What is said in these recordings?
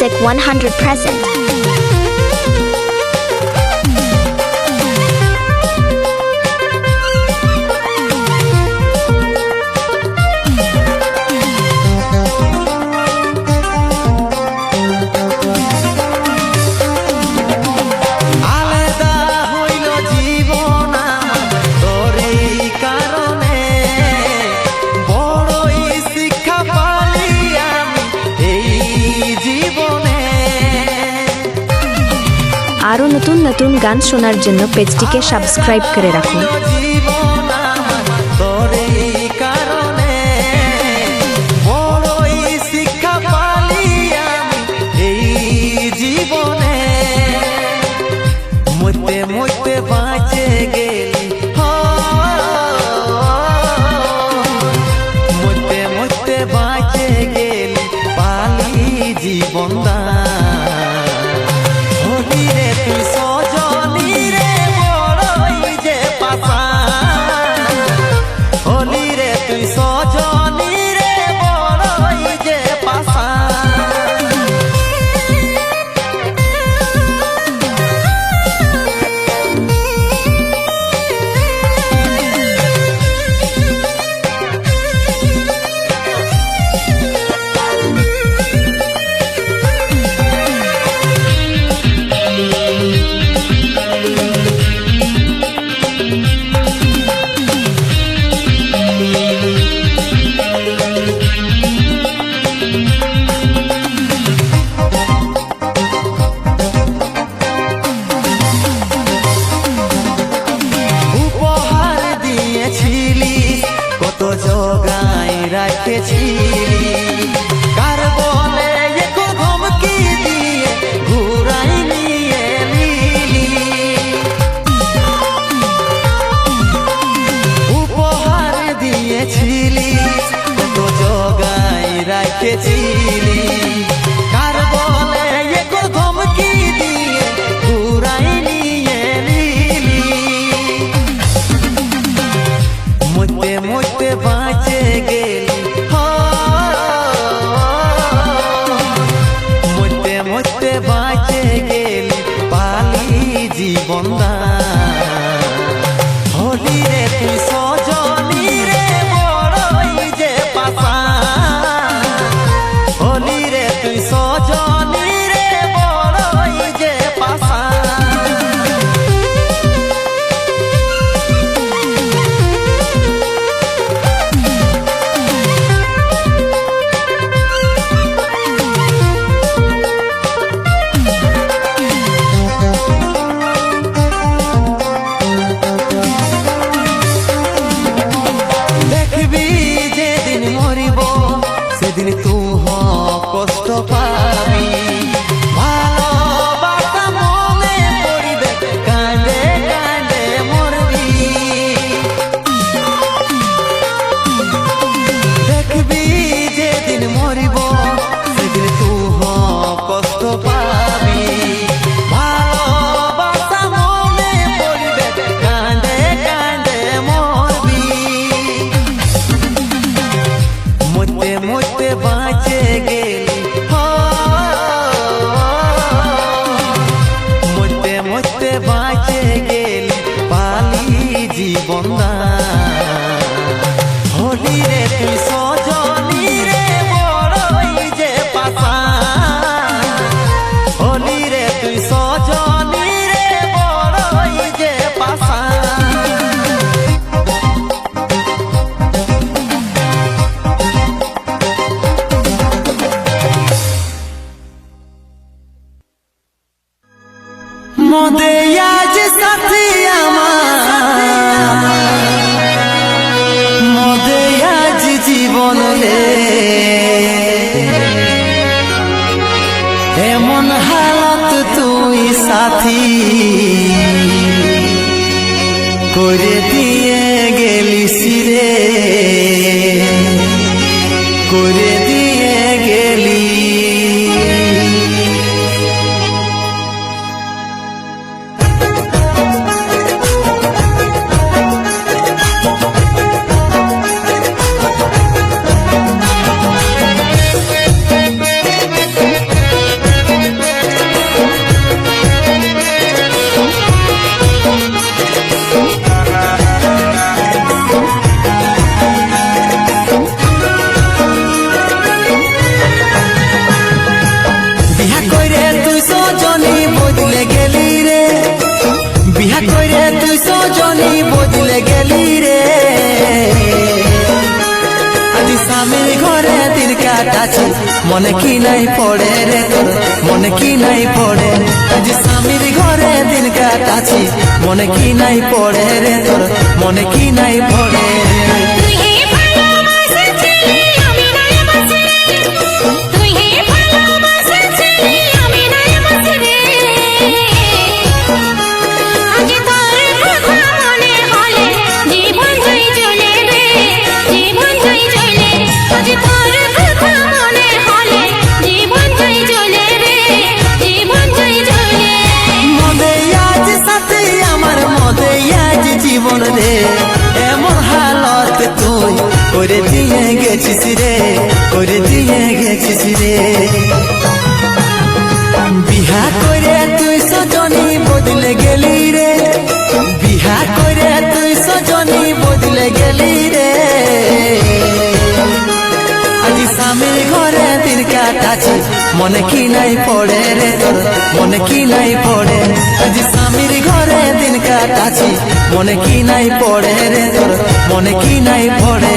Music 100%. আরো নতুন নতুন গান শোনার জন্য পেজটিকে সাবস্ক্রাইব করে রাখুন। করে দিয়ে গেলি সিরে করে দিয়ে গেলি মনে কি নাই পড়ে রে তোর মনে কি নাই পড়ে আজ স্বামীর ঘরে দিন কাটাছি মনে কি নাই পড়ে রে তোর মনে কি নাই পড়ে জীবন রে এমন হালত তুই করে দিয়ে গেছিস রে করে দিয়ে গেছিস রে বিহা করে তুই সজনী বদলে গেলি রে বিহা করে তুই সজনী বদলে গেলি রে আজ স্বামীর ঘরে দিন কাটাছি মনে কি নাই পড়ে রে তোর মনে কি নাই পড়ে আজ স্বামীর ঘরে দিন কাটাছি মনে কি নাই পড়ে রে তোর মনে কি নাই পড়ে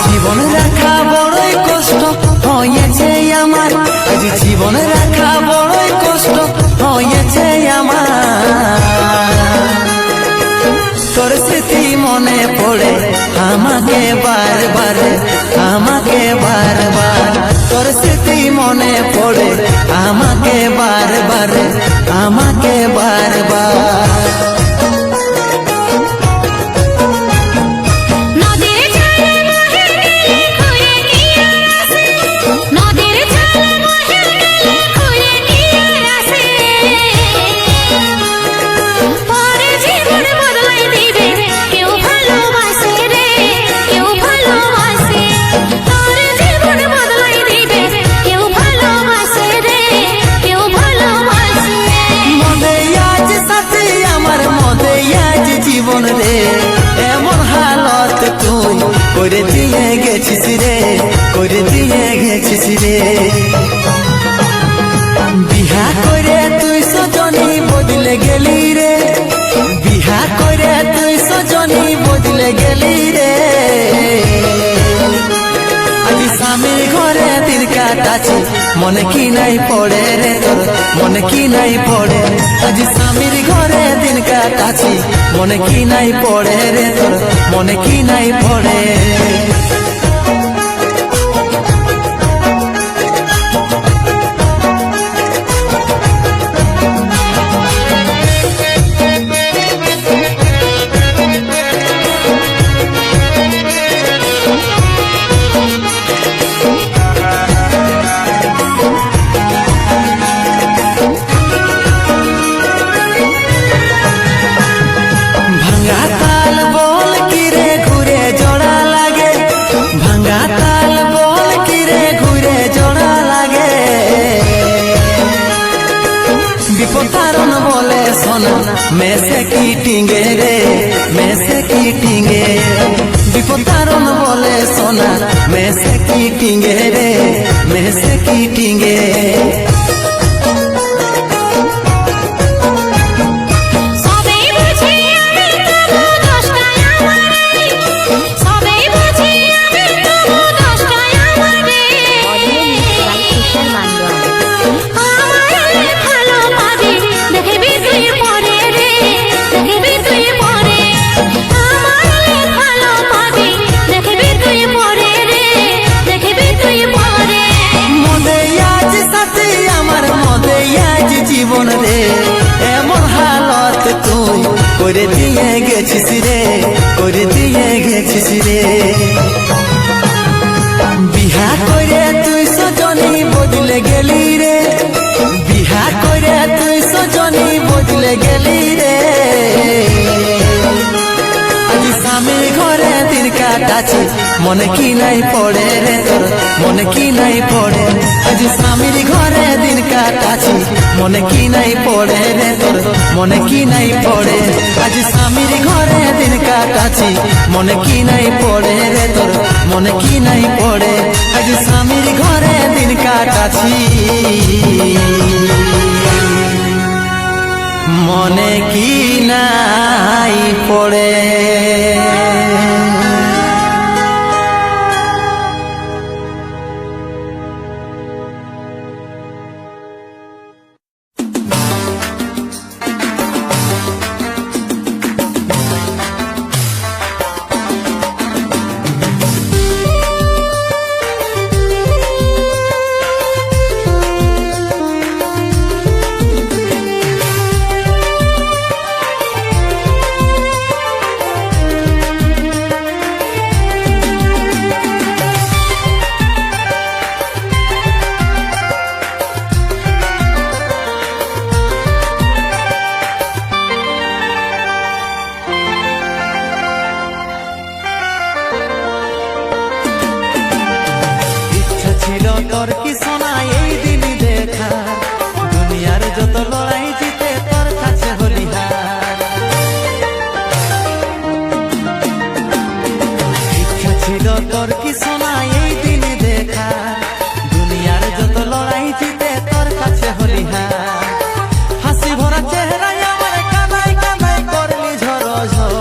জীবন রাখা বড়ই কষ্ট হয়েছে আমার আজ জীবন রাখা বড়ই কষ্ট হয়েছে আমার তোর স্মৃতি মনে পড়ে আমাকে বারবার আমাকে বারবার তোর স্মৃতি মনে পড়ে আমাকে বারবার আমাকে বারবার জীবন রে এমন হালত তুই করে দিয়ে গেছিস রে করে দিয়ে গেছিস রে বিহা করে তুই সজনী বদলে গেলি রে বিহা করে তুই সজনী বদলে গেলি রে আজ স্বামীর ঘরে দিন কাটাছি মনে কি নাই পড়ে রে তোর মনে কি নাই পড়ে আজ স্বামীর ঘরে দিন কাটাছি মনে কি নাই পড়ে রে তোর মনে কি নাই পড়ে বিপতারণ বলে সোনা মেসে কি টিঙ্গে রে মেসে কি টিঙ্গে বিপতারণ বলে সোনা মেসে কি টিঙ্গে রে মেসে কি টিঙ্গে জীবন রে এমন হালত তুই করে দিয়ে গেছিস রে করে দিয়ে গেছিস রে বিহা করে তুই সজনী বদলে গেলি রে বিহা করে তুই সজনী বদলে গেলি রে আজ স্বামীর ঘরে দিন কাটাছি মনে কি নাই পড়ে রে তোর মনে কি নাই পড়ে আজ স্বামীর ঘরে দিন কাটাছি মনে কি নাই পড়ে রে তোর, মনে কি নাই পড়ে। আজ স্বামীর ঘরে দিন কাটাচ্ছি, মনে কি নাই পড়ে রে তোর, মনে কি নাই পড়ে। আজ স্বামীর ঘরে দিন কাটাচ্ছি, মনে কি নাই পড়ে। তোর কি শোনা এই দিন দেখা, দুনিয়ার যত লড়াই জিতে তোর কাছে হলিহার। ইচ্ছা ছিল তোর কি শোনা এই দিন দেখা, দুনিয়ার যত লড়াই জিতে তোর কাছে হলিহার। হাসি ভরা চেহারায় আমার কানাই কানাই করলি ঝড় ঝড়।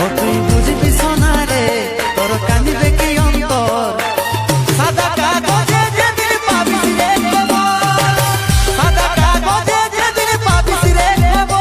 ও তুই বুঝবি শোনা রে তোর কান্দিবে কি অন্তর, সাদা কাগজে যেদিন পাবিস রে খবর, সাদা কাগজে যেদিন পাবিস রে খবর।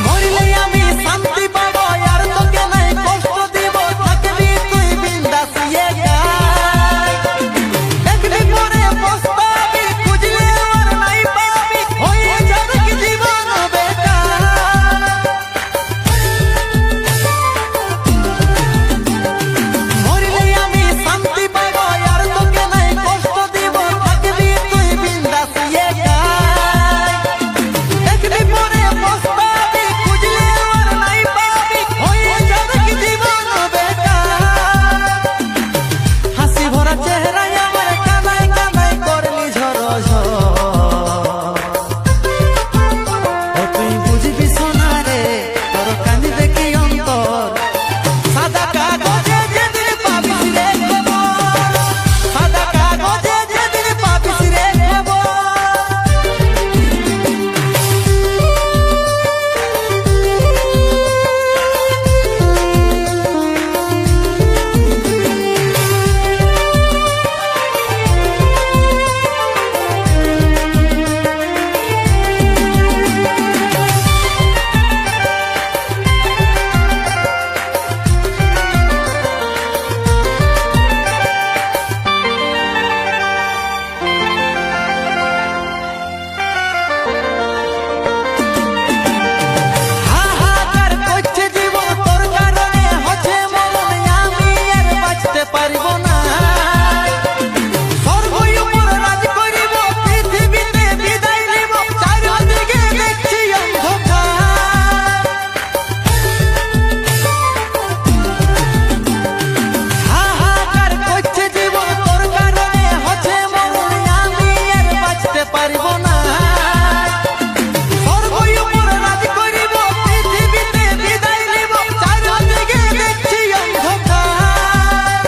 মরিলে আমি শান্তি পাবো আর তোকে নাই কষ্ট দিব, থাকবি তুই বিন্দাস একা। দেখবি পরে পস্তাবি, খুঁজলে আর নাই পাবি, হয়ে যাবে কি জীবন বেকার। মরিলে আমি শান্তি পাবো আর তোকে নাই কষ্ট দিব, থাকবি তুই বিন্দাস একা। দেখবি পরে পস্তাবি, খুঁজলে আর নাই পাবি, হয়ে যাবে কি জীবন বেকার। হাসি ভরা চেহারায় আমার কানাই কানাই করলি ঝড় ঝড়। ও তুই বুঝবি শোনা রে তোর কান্দিবে কি অন্তর, সাদা কাগজে যেদিন পাবিস রে খবর, সাদা কাগজে যেদিন পাবিস রে খবর। হাহাকার করছে জীবন তোর কারণে, হচ্ছে মরণ আমি আর বাঁচতে পারব না। স্বর্গই উপর রাজ করিব, পৃথিবীতে বিদায় নিব, চারিদিকে দেখছি অন্ধকার। হাহাকার করছে জীবন তোর কারণে, হচ্ছে মরণ আমি আর বাঁচতে পারব না। স্বর্গই উপর রাজ করিব, পৃথিবীতে বিদায় নিব, চারিদিকে দেখছি অন্ধকার।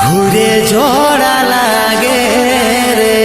ঘুরে জোড়া লাগে রে।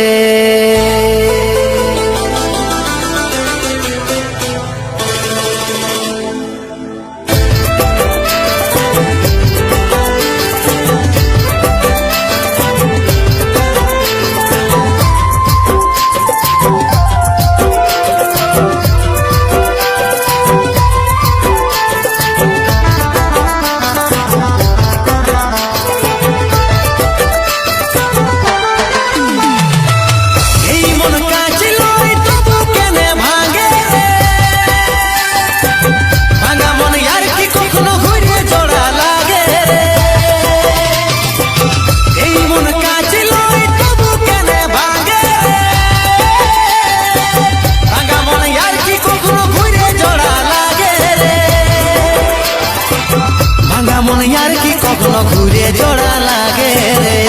কখনো ঘুরে জোড়া লাগে রে।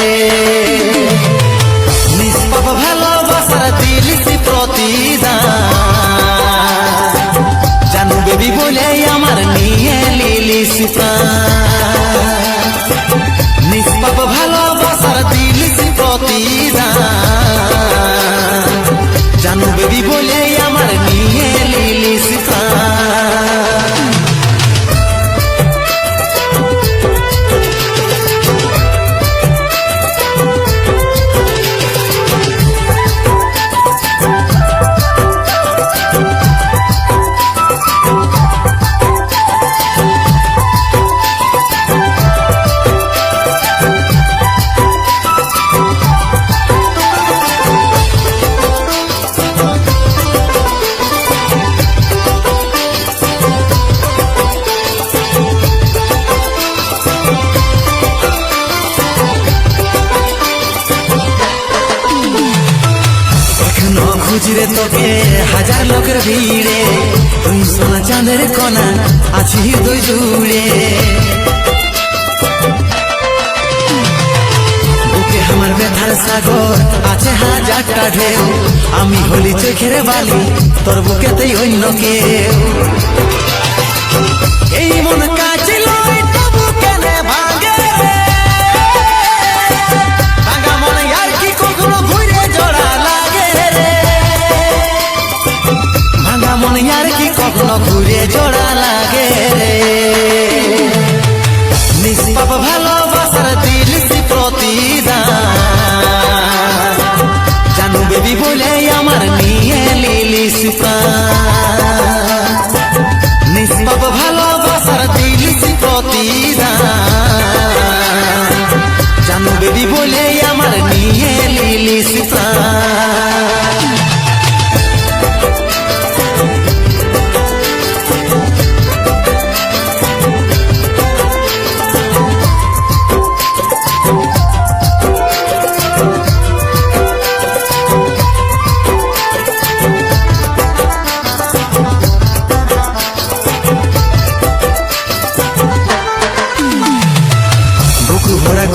নিষ্পাপ ভালোবাসার দিলিসি প্রতিদান, জানু বেবি বলে আমার নিয়ে লিলিস প্রাণ। নিষ্পাপ ভালোবাসার দিলিসি প্রতিদান, জানু বেবি বলে আমার নিয়ে লিলিস প্রাণ। খুঁজরে তোকে হাজার লোকের ভিড়ে, তুই সোনা চাঁদের কণা আছি হৃদয় জুড়ে। বুকে আমার ব্যথার সাগর আছে হাজারটা ঢেউ, আমি হলি চোখের বালি তোর বুকেতেই অন্য কেউ। এই মন কাছে লই তবু কেনে ভাঙে, ভাঙা মন আর কি কখনো ঘুরে জোড়া লাগে রে। ভাঙা মন আর কি কখনো ঘুরে জোড়া লাগে রে। নিষ্পাপ ভালোবাসার দিলিসি প্রতিদান, জানু বেবি বলে আমার নিয়ে লিলিস প্রাণ। নিষ্পাপ ভালোবাসার দিলিসি প্রতিদান, জানু বেবি বলে আমার নিয়ে লিলিস প্রাণ।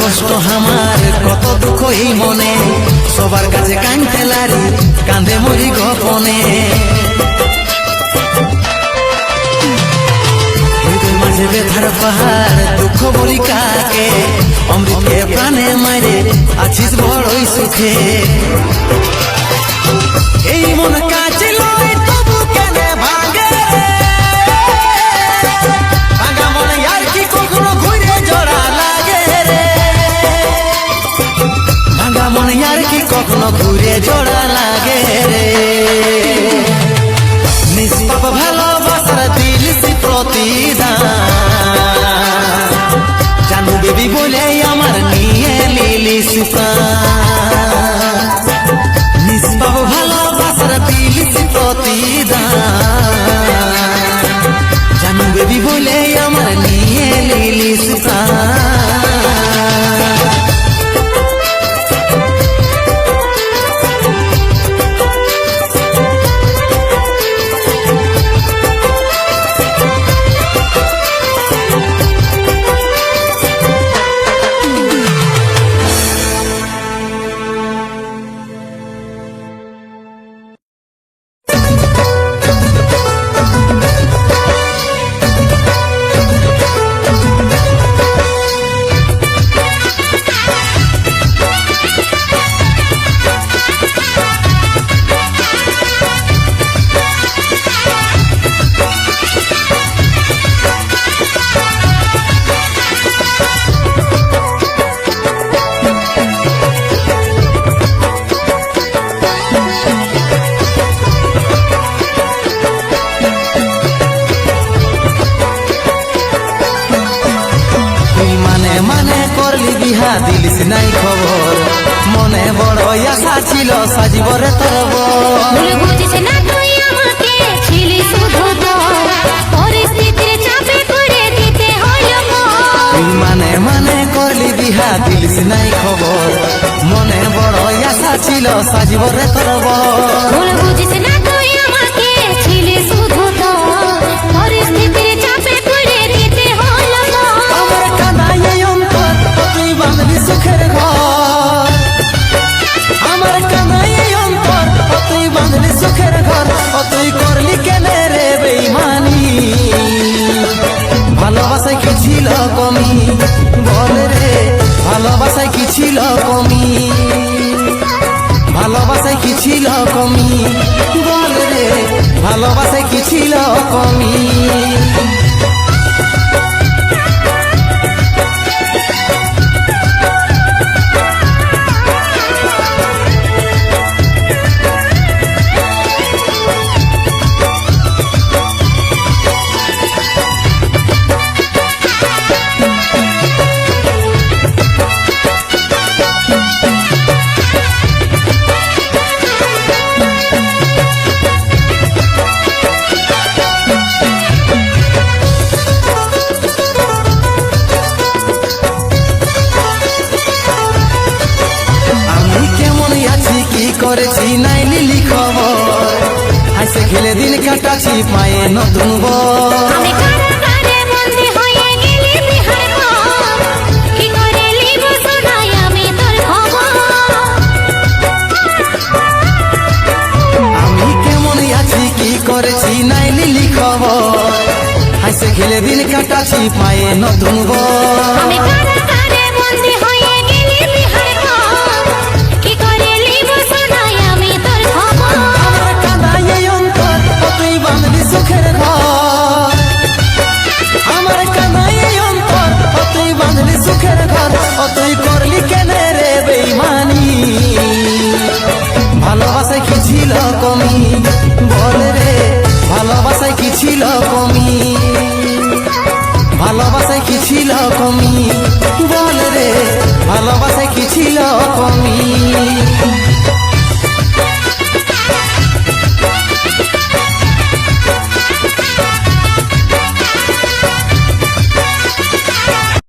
কষ্ট আমার কত দুঃখ এই মনে, সবার কাছে কাঁদতে লারি কাঁদে মরি গোপনে। হৃদয় মাঝে ব্যথার পাহাড় দুঃখ বলি কাকে, অমৃতকে প্রাণে মারে আছিস বড়ই সুখে। এই মন কাছে লই তবু কেনে ভাঙে, ভাঙা মনে আর কি কখনো ঘুরে জোড়া লাগে রে। ভাঙা মনে আর কি কখনো ঘুরে জোড়া লাগে রে। নিষ্পাপ ভালোবাসার দিলিসি প্রতিদান, জানু বেবি বলে আমার নিয়ে লিলিস প্রাণ। নিষ্পাপ ভালোবাসার দিলিসি প্রতিদান, জানু বেবি বলে আমার নিয়ে লিলিস প্রাণ। করলি বিহা দিলিস নাই খবর মনে বড় আশা ছিল সাজিবরে তোর ভুল বুঝিস না তুই আমাকে ছিলি শুধু তোর পরিস্থিতির চাপে করে দিতে হলো তুই মানে মানে করলি বিহা দিলিস নাই খবর মনে বড় আশা ছিল সাজিবরে তোর ভুল বুঝিস না তুই আমাকে ছিলি শুধু তোর পরিস্থিতির চাপে করে দিতে হলো আমার কানাই অন্তর তুই বাঁধলি সুখের ঘর আমার কানাই অন্তর তুই বাঁধলি সুখের ঘর তুই করলি কেনে রে বেইমানি ভালোবাসায় কি ছিল কমি বল রে ভালোবাসায় কি ছিল কমি ভালোবাসায় কি ছিল কমি বল রে ভালোবাসায় কি ছিল কমি করেছি নাই লিলি খবর হাসে খেলে দিন কাটাছি পায়ে নতুন আমি কারাগারে বন্দী হয়ে গেলি বিহার পর কি করে লিব শোনাই আমি তোর খবর আমি কেমন আছি কি করেছি নাই লিলি খবর হাসে খেলে দিন কাটাছি পায়ে নতুন আমি কারাগারে বন্দী হয়ে গেলি বিহার পর কি করে লিব শোনাই আমি তোর খবর আমার কানাই অন্তর তুই বাঁধলি সুখের ঘর আমার কানাই অন্তর তুই বাঁধলি সুখের ঘর তুই করলি কেনে রে বেইমানি ভালোবাসায় কি ছিল কমি বল রে ভালোবাসায় কি ছিল কমি ভালোবাসায় কি ছিল কমি বল রে ভালোবাসায় কি ছিল কমি